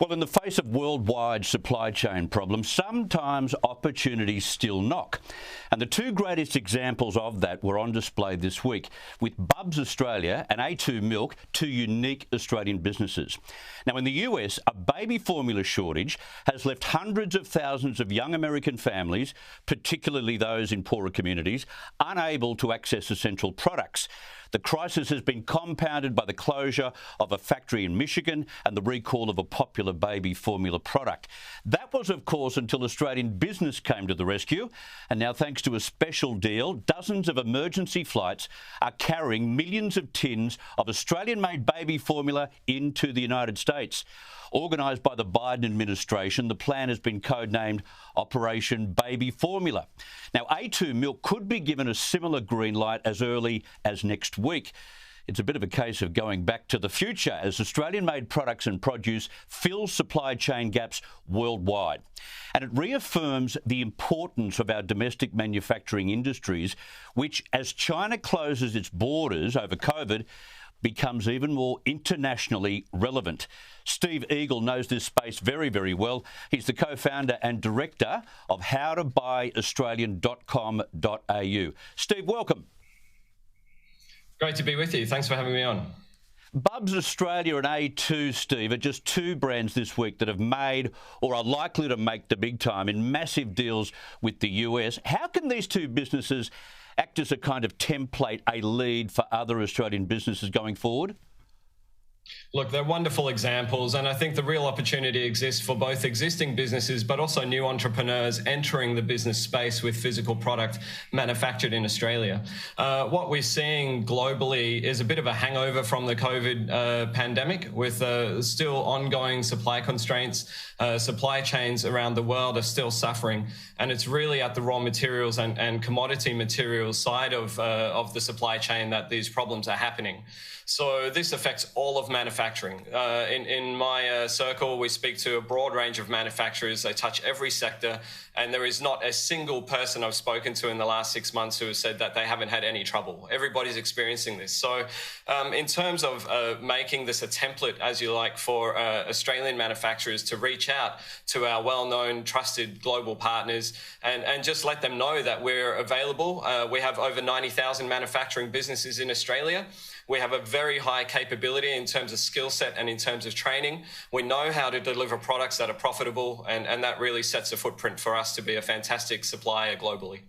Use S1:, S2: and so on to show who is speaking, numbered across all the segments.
S1: Well, in the face of worldwide supply chain problems, sometimes opportunities still knock. And the two greatest examples of that were on display this week with Bubs Australia and A2 Milk, two unique Australian businesses. Now, in the US, a baby formula shortage has left hundreds of thousands of young American families, particularly those in poorer communities, unable to access essential products. The crisis has been compounded by the closure of a factory in Michigan and the recall of a popular baby formula product. That was, of course, until Australian business came to the rescue. And now, thanks to a special deal, dozens of emergency flights are carrying millions of tins of Australian-made baby formula into the United States. Organised by the Biden administration, the plan has been codenamed Operation Baby Formula. Now, A2 Milk could be given a similar green light as early as next week. It's a bit of a case of going back to the future as Australian-made products and produce fill supply chain gaps worldwide. And it reaffirms the importance of our domestic manufacturing industries, which, as China closes its borders over COVID, becomes even more internationally relevant. Steve Eagle knows this space very, very well. He's the co-founder and director of howtobuyaustralian.com.au. Steve, welcome.
S2: Great to be with you. Thanks for having me on.
S1: Bubs Australia and A2, Steve, are just two brands this week that have made or are likely to make the big time in massive deals with the US. How can these two businesses act as a kind of template, a lead for other Australian businesses going forward?
S2: Look, they're wonderful examples, and I think the real opportunity exists for both existing businesses but also new entrepreneurs entering the business space with physical product manufactured in Australia. What we're seeing globally is a bit of a hangover from the COVID pandemic with still ongoing supply constraints. Supply chains around the world are still suffering, and it's really at the raw materials and commodity materials side of the supply chain that these problems are happening. So this affects all of manufacturing. In my circle, we speak to a broad range of manufacturers. They touch every sector, and there is not a single person I've spoken to in the last 6 months who has said that they haven't had any trouble. Everybody's experiencing this. So in terms of making this a template, as you like, for Australian manufacturers to reach out to our well-known, trusted global partners and just let them know that we're available. We have over 90,000 manufacturing businesses in Australia. We have a very high capability in terms of skill set and in terms of training. We know how to deliver products that are profitable, and that really sets a footprint for us to be a fantastic supplier globally.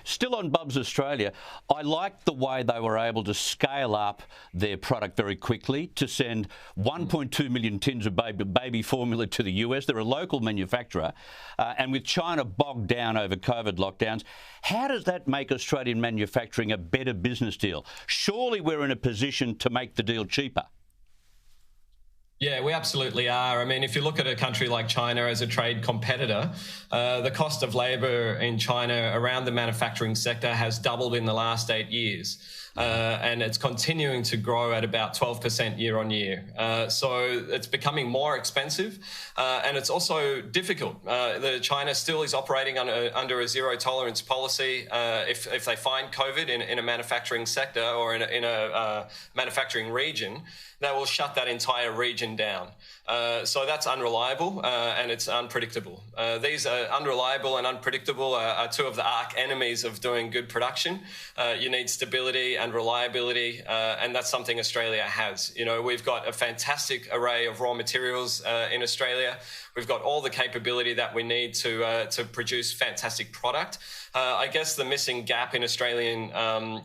S1: Still on Bubs Australia, I like the way they were able to scale up their product very quickly to send 1.2 million tins of baby formula to the US. They're a local manufacturer. And with China bogged down over COVID lockdowns, how does that make Australian manufacturing a better business deal? Surely we're in a position to make the deal cheaper.
S2: Yeah, we absolutely are. I mean, if you look at a country like China as a trade competitor, the cost of labour in China around the manufacturing sector has doubled in the last 8 years. And it's continuing to grow at about 12% year on year. So it's becoming more expensive, and it's also difficult. China still is operating under a zero tolerance policy. If they find COVID in a manufacturing sector or in a manufacturing region, they will shut that entire region down. So that's unreliable and it's unpredictable. These are unreliable and unpredictable are two of the arch enemies of doing good production. You need stability and reliability, and that's something Australia has. You know, we've got a fantastic array of raw materials in Australia. We've got all the capability that we need to produce fantastic product. I guess the missing gap in Australian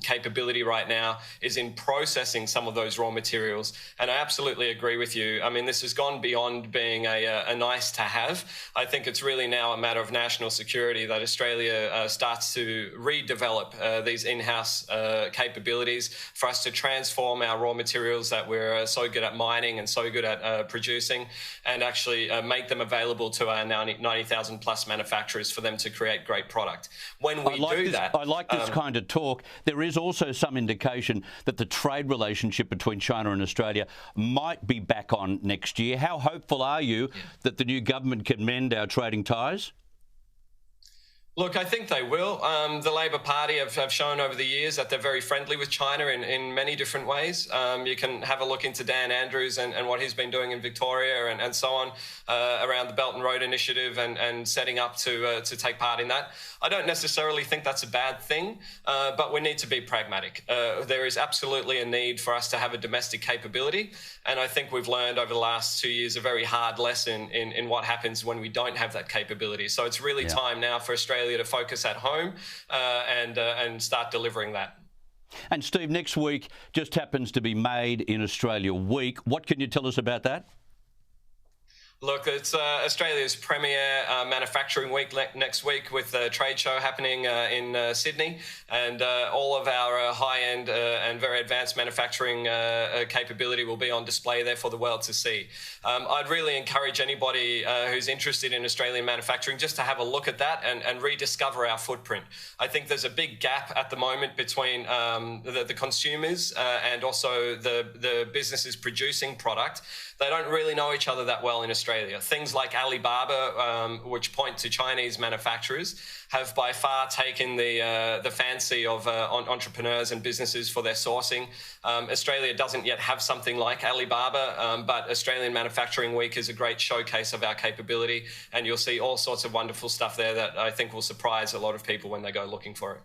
S2: capability right now is in processing some of those raw materials. And I absolutely agree with you. I mean, this has gone beyond being a nice to have. I think it's really now a matter of national security that Australia starts to redevelop these in-house capabilities for us to transform our raw materials that we're so good at mining and so good at producing, and actually make them available to our 90,000 plus manufacturers for them to create great product. When we do that...
S1: I like this kind of talk. There is also some indication that the trade relationship between China and Australia might be back on next year. How hopeful are you that the new government can mend our trading ties?
S2: Look, I think they will. The Labor Party have shown over the years that they're very friendly with China in many different ways. You can have a look into Dan Andrews and what he's been doing in Victoria and so on around the Belt and Road Initiative and setting up to take part in that. I don't necessarily think that's a bad thing, but we need to be pragmatic. There is absolutely a need for us to have a domestic capability, and I think we've learned over the last 2 years a very hard lesson in what happens when we don't have that capability. So it's really time now for Australia to focus at home and start delivering that.
S1: And Steve, next week just happens to be Made in Australia week. What can you tell us about that?
S2: Look, it's Australia's premier manufacturing week next week with a trade show happening in Sydney, and all of our high-end and very advanced manufacturing capability will be on display there for the world to see. I'd really encourage anybody who's interested in Australian manufacturing just to have a look at that and rediscover our footprint. I think there's a big gap at the moment between the consumers and also the businesses producing product. They don't really know each other that well in Australia. Things like Alibaba, which point to Chinese manufacturers, have by far taken the fancy of entrepreneurs and businesses for their sourcing. Australia doesn't yet have something like Alibaba, but Australian Manufacturing Week is a great showcase of our capability, and you'll see all sorts of wonderful stuff there that I think will surprise a lot of people when they go looking for it.